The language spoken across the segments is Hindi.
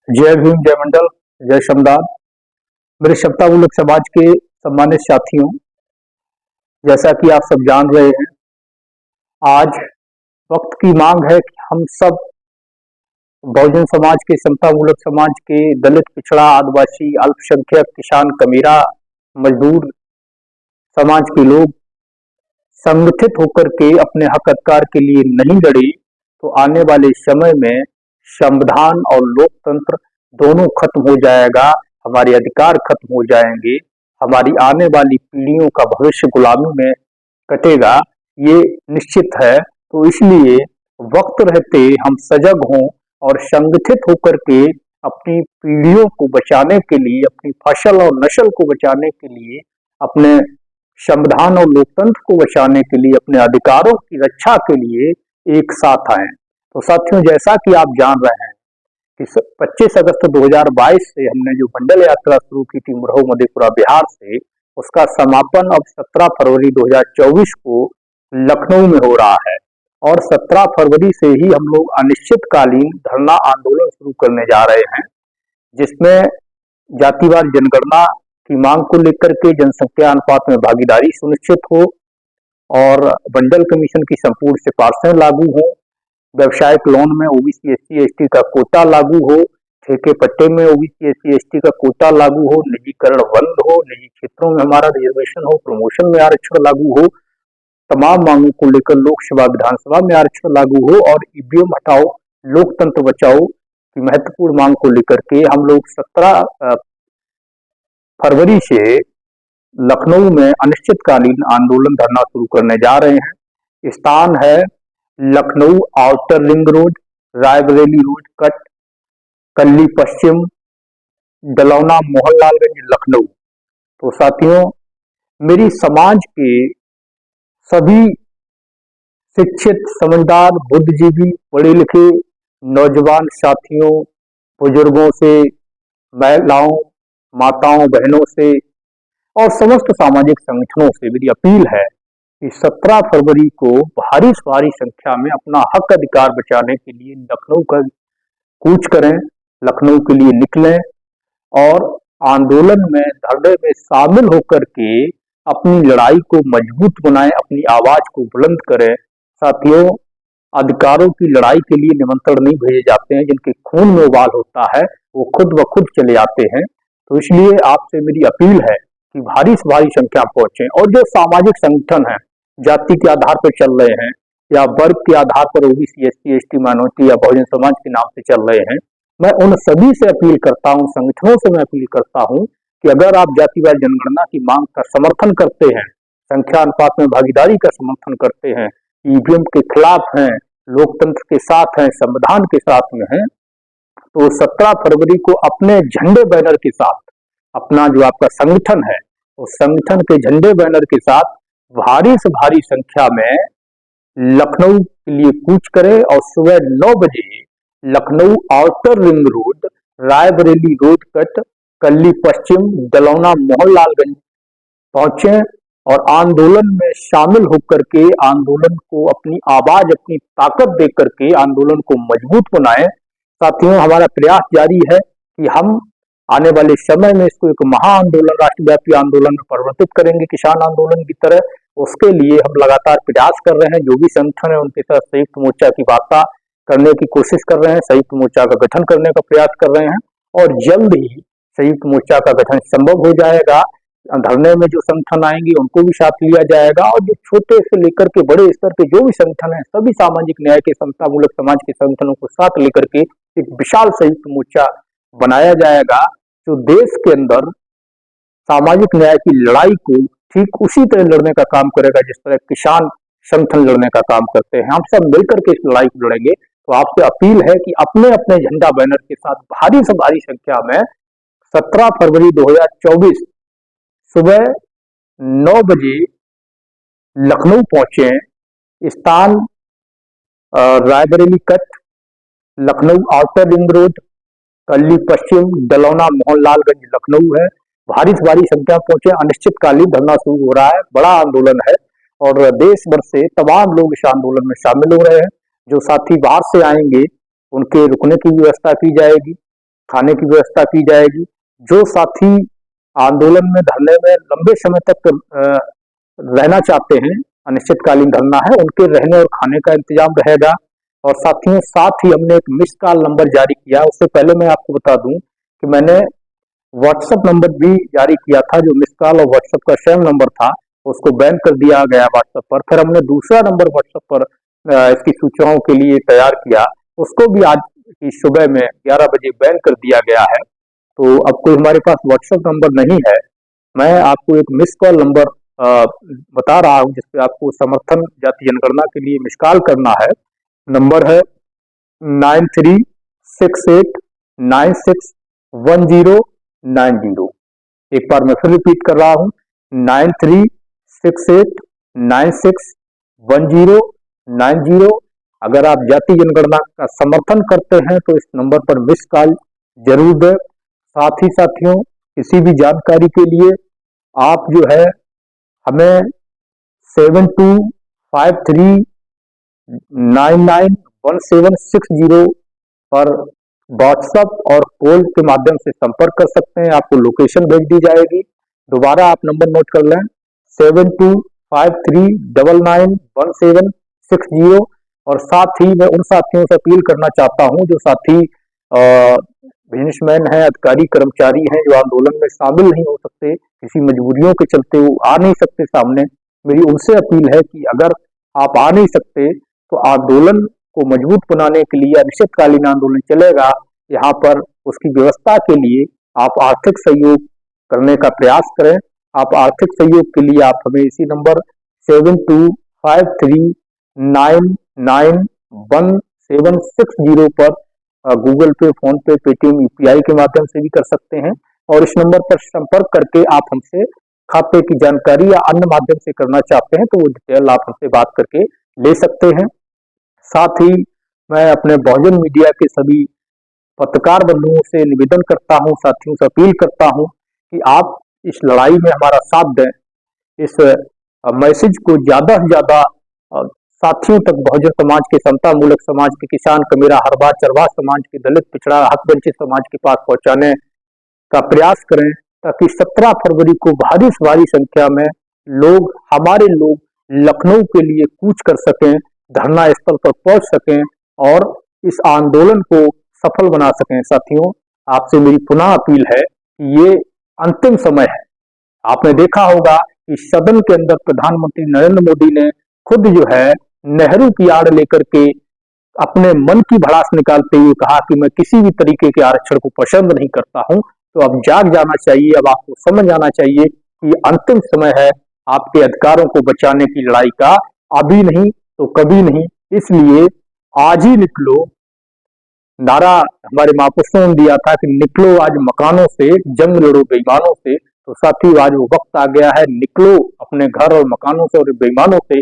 जय भीम, जय मंडल, जय श्रमदान। मेरे सत्तामूलक समाज के सम्मानित साथियों, जैसा कि आप सब जान रहे हैं, आज वक्त की मांग है कि हम सब बहुजन समाज के, समतामूलक समाज के, दलित, पिछड़ा, आदिवासी, अल्पसंख्यक, किसान, कमीरा, मजदूर समाज के लोग संगठित होकर के अपने हक अधिकार के लिए नहीं लड़े तो आने वाले समय में संविधान और लोकतंत्र दोनों खत्म हो जाएगा, हमारे अधिकार खत्म हो जाएंगे, हमारी आने वाली पीढ़ियों का भविष्य गुलामी में कटेगा, ये निश्चित है। तो इसलिए वक्त रहते हम सजग हों और संगठित होकर के अपनी पीढ़ियों को बचाने के लिए, अपनी फसल और नस्ल को बचाने के लिए, अपने संविधान और लोकतंत्र को बचाने के लिए, अपने अधिकारों की रक्षा के लिए एक साथ आए। तो साथियों, जैसा कि आप जान रहे हैं कि 25 अगस्त 2022 से हमने जो मंडल यात्रा शुरू की थी मुरहू मधेपुरा बिहार से, उसका समापन अब 17 फरवरी 2024 को लखनऊ में हो रहा है और 17 फरवरी से ही हम लोग अनिश्चितकालीन धरना आंदोलन शुरू करने जा रहे हैं, जिसमें जातिवार जनगणना की मांग को लेकर के जनसंख्या अनुपात में भागीदारी सुनिश्चित हो और मंडल कमीशन की संपूर्ण सिफारिशें लागू हो, व्यवसायिक लोन में ओबीसी एससी एसटी का कोटा लागू हो, ठेके पट्टे में ओबीसी एससी एसटी का कोटा लागू हो, निजीकरण बंद हो, निजी क्षेत्रों में हमारा रिजर्वेशन हो, प्रमोशन में आरक्षण लागू हो, तमाम मांगों को लेकर लोकसभा विधानसभा में आरक्षण लागू हो और ईवीएम हटाओ लोकतंत्र बचाओ की महत्वपूर्ण मांग को लेकर के हम लोग 17 फरवरी से लखनऊ में अनिश्चितकालीन आंदोलन धरना शुरू करने जा रहे हैं। स्थान है Lucknow outer ring road, Raebareli road cut, कल्ली पश्चिम, डलौना मोहनलालगंज, लखनऊ। तो साथियों, मेरी समाज के सभी शिक्षित, समझदार, बुद्धिजीवी, पढ़े लिखे नौजवान साथियों, बुजुर्गों से, महिलाओं, माताओं, बहनों से और समस्त सामाजिक संगठनों से मेरी अपील है कि 17 फरवरी को भारी संख्या में अपना हक अधिकार बचाने के लिए लखनऊ का कूच करें, लखनऊ के लिए निकलें और आंदोलन में, धरने में शामिल होकर के अपनी लड़ाई को मजबूत बनाएं, अपनी आवाज को बुलंद करें। साथियों, अधिकारों की लड़ाई के लिए निमंत्रण नहीं भेजे जाते हैं, जिनके खून में उबाल होता है वो खुद ब खुद चले आते हैं। तो इसलिए आपसे मेरी अपील है कि भारी संख्या पहुंचे और जो सामाजिक संगठन है, जाति के आधार पर चल रहे हैं या वर्ग के आधार पर ओबीसी एससी एसटी माइनॉरिटी या बहुजन समाज के नाम से चल रहे हैं, मैं उन सभी से अपील करता हूं, संगठनों से मैं अपील करता हूं कि अगर आप जातिवार जनगणना की मांग का समर्थन करते हैं, संख्या अनुपात में भागीदारी का समर्थन करते हैं, ईवीएम के खिलाफ हैं, लोकतंत्र के साथ हैं, संविधान के साथ में हैं, तो 17 फरवरी को अपने झंडे बैनर के साथ, अपना जो आपका संगठन है उस संगठन के झंडे बैनर के साथ भारी से भारी संख्या में लखनऊ के लिए कूच करें और सुबह 9 बजे Lucknow outer ring road, Raebareli road cut, कल्ली पश्चिम, डलौना मोहनलालगंज पहुंचे और आंदोलन में शामिल होकर के आंदोलन को अपनी आवाज, अपनी ताकत देकर के आंदोलन को मजबूत बनाएं। साथियों, हमारा प्रयास जारी है कि हम आने वाले समय में इसको एक महा आंदोलन, राष्ट्रव्यापी आंदोलन में परिवर्तित करेंगे, किसान आंदोलन की तरह। उसके लिए हम लगातार प्रयास कर रहे हैं, जो भी संगठन है उनके साथ संयुक्त मोर्चा की वार्ता करने की कोशिश कर रहे हैं, संयुक्त मोर्चा का गठन करने का प्रयास कर रहे हैं और जल्द ही संयुक्त मोर्चा का गठन संभव हो जाएगा। धरने में जो संगठन आएंगे उनको भी साथ लिया जाएगा और जो छोटे से लेकर के बड़े स्तर के जो भी संगठन है, सभी सामाजिक न्याय के, समतामूलक समाज के संगठनों को साथ लेकर के एक विशाल संयुक्त मोर्चा बनाया जाएगा, जो देश के अंदर सामाजिक न्याय की लड़ाई को ठीक उसी तरह लड़ने का काम करेगा जिस तरह किसान संगठन लड़ने का काम करते हैं। हम सब मिलकर के इस लड़ाई को लड़ेंगे। तो आपसे अपील है कि अपने अपने झंडा बैनर के साथ भारी से भारी संख्या में 17 फरवरी 2024 सुबह 9 बजे लखनऊ पहुंचे। स्थान Raebareli cut, Lucknow outer ring road, कल्ली पश्चिम, डलौना मोहनलालगंज, लखनऊ है। भारी से भारी संख्या पहुंचे। अनिश्चितकालीन धरना शुरू हो रहा है, बड़ा आंदोलन है और देश भर से तमाम लोग इस आंदोलन में शामिल हो रहे हैं। जो साथी बाहर से आएंगे उनके रुकने की व्यवस्था की जाएगी। खाने की व्यवस्था की जाएगी। जो साथी आंदोलन में धरने में लंबे समय तक रहना चाहते हैं, अनिश्चितकालीन धरना है, उनके रहने और खाने का इंतजाम रहेगा। और साथियों, साथ ही हमने एक मिस कॉल नंबर जारी किया। उससे पहले मैं आपको बता दूं कि मैंने व्हाट्सएप नंबर भी जारी किया था, जो मिस कॉल और व्हाट्सएप का सेम नंबर था, उसको बैन कर दिया गया व्हाट्सएप पर। फिर हमने दूसरा नंबर व्हाट्सएप पर इसकी सूचनाओं के लिए तैयार किया, उसको भी आज की सुबह में 11 बजे बैन कर दिया गया है। तो अब कोई हमारे पास व्हाट्सएप नंबर नहीं है। मैं आपको एक मिस कॉल नंबर बता रहा हूँ, जिसपे आपको समर्थन जाति जनगणना के लिए मिस कॉल करना है। नंबर है 9368961090। एक बार मैं फिर रिपीट कर रहा हूँ, 9368961090। अगर आप जाति जनगणना का समर्थन करते हैं तो इस नंबर पर मिस कॉल जरूर दें। साथ ही साथियों, किसी भी जानकारी के लिए आप जो है हमें 7253991760 पर व्हाट्सएप और कॉल के माध्यम से संपर्क कर सकते हैं। आपको लोकेशन भेज दी जाएगी। दोबारा आप नंबर नोट कर लें, 7253991760। और साथ ही मैं उन साथियों से अपील करना चाहता हूं, जो साथी बिजनेसमैन हैं, अधिकारी कर्मचारी हैं, जो आंदोलन में शामिल नहीं हो सकते, किसी मजबूरियों के चलते वो आ नहीं सकते सामने। मेरी उनसे अपील है कि अगर आप आ नहीं सकते तो आंदोलन को मजबूत बनाने के लिए अनिश्चितकालीन आंदोलन चलेगा, यहाँ पर उसकी व्यवस्था के लिए आप आर्थिक सहयोग करने का प्रयास करें। आप आर्थिक सहयोग के लिए आप हमें इसी नंबर 7253991760 पर गूगल पे, फोन पे, पेटीएम, यूपीआई के माध्यम से भी कर सकते हैं। और इस नंबर पर संपर्क करके आप हमसे खाते की जानकारी या अन्य माध्यम से करना चाहते हैं तो वो डिटेल आप हमसे बात करके ले सकते हैं। साथ ही मैं अपने बहुजन मीडिया के सभी पत्रकार बंधुओं से निवेदन करता हूं, साथियों से अपील करता हूं कि आप इस लड़ाई में हमारा साथ दें। इस मैसेज को ज्यादा से ज्यादा साथियों तक, बहुजन समाज के, समता मूलक समाज के, किसान, कमेरा, हरबा, चरवाह समाज के, दलित, पिछड़ा, हक वंचित समाज के पास पहुंचाने का प्रयास करें, ताकि 17 फरवरी को भारी से भारी संख्या में लोग, हमारे लोग लखनऊ के लिए कूच कर सकें, धरना स्थल पर पहुंच सकें और इस आंदोलन को सफल बना सकें। साथियों, आपसे मेरी पुनः अपील है कि ये अंतिम समय है। आपने देखा होगा कि सदन के अंदर प्रधानमंत्री नरेंद्र मोदी ने खुद जो है नेहरू की आड़ लेकर के अपने मन की भड़ास निकालते हुए कहा कि मैं किसी भी तरीके के आरक्षण को पसंद नहीं करता हूं। तो अब जाग जाना चाहिए, अब आपको समझ आना चाहिए कि अंतिम समय है आपके अधिकारों को बचाने की लड़ाई का, अभी नहीं तो कभी नहीं। इसलिए आज ही निकलो। नारा हमारे महापुरुषों ने दिया था कि निकलो आज मकानों से, जंग लड़ो बेईमानों से। तो साथियों, आज वो वक्त आ गया है, निकलो अपने घर और मकानों से और बेईमानों से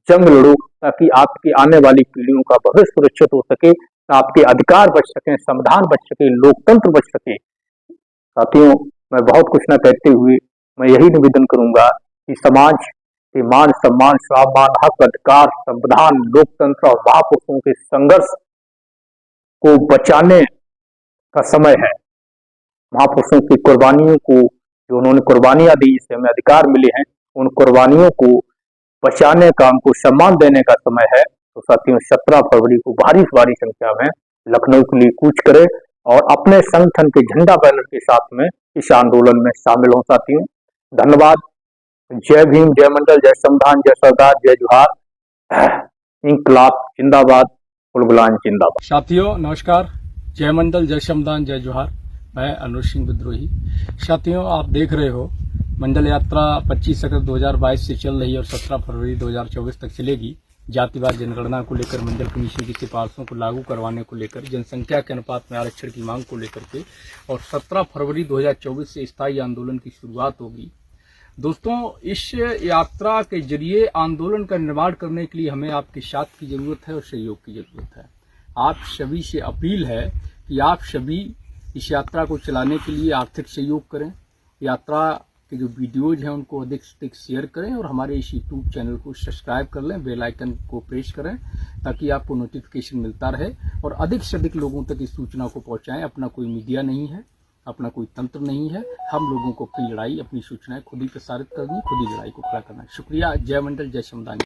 जंग लड़ो, ताकि आपकी आने वाली पीढ़ियों का भविष्य सुरक्षित हो सके, आपके अधिकार बच सके, संविधान बच सके, लोकतंत्र बच सके। साथियों, मैं बहुत कुछ न कहते हुए मैं यही निवेदन करूंगा कि समाज के मान सम्मान, स्वाभिमान, हक, अधिकार, संविधान, लोकतंत्र और महापुरुषों के संघर्ष को बचाने का समय है। महापुरुषों की कुर्बानियों को, जो उन्होंने कुर्बानियां दी, जिससे हमें अधिकार मिले हैं, उन कुर्बानियों को बचाने का, उनको सम्मान देने का समय है। तो साथियों, 17 फरवरी को भारी संख्या में लखनऊ के लिए कूच करें और अपने संगठन के झंडा बैनर के साथ में इस आंदोलन में शामिल हों। साथियों, धन्यवाद। जय भीम, जय मंडल, जय संविधान, जय सरदार, जय जोहार। इंकलाब जिंदाबाद, गुलगुलान जिंदाबाद। साथियों नमस्कार, जय मंडल, जय संविधान, जय जोहार। मैं अनुज सिंह विद्रोही। साथियों, आप देख रहे हो मंडल यात्रा 25 अगस्त 2022 से चल रही है और 17 फरवरी 2024 तक चलेगी। जातिवाद जनगणना को लेकर, मंडल कमीशन की सिफारिशों को लागू करवाने को लेकर, जनसंख्या के अनुपात में आरक्षण की मांग को लेकर के, और 17 फरवरी 2024 से स्थायी आंदोलन की शुरुआत होगी। दोस्तों, इस यात्रा के जरिए आंदोलन का निर्माण करने के लिए हमें आपके साथ की जरूरत है और सहयोग की जरूरत है। आप सभी से अपील है कि आप सभी इस यात्रा को चलाने के लिए आर्थिक सहयोग करें। यात्रा के जो वीडियोज हैं उनको अधिक से अधिक शेयर करें और हमारे इस यूट्यूब चैनल को सब्सक्राइब कर लें, बेल आइकन को प्रेस करें ताकि आपको नोटिफिकेशन मिलता रहे और अधिक से अधिक लोगों तक इस सूचना को पहुंचाएं। अपना कोई मीडिया नहीं है, अपना कोई तंत्र नहीं है, हम लोगों को अपनी लड़ाई, अपनी सूचनाएं खुद ही प्रसारित करनी, खुद ही लड़ाई को खड़ा करना है। शुक्रिया। जय मंडल, जय श्यामदान।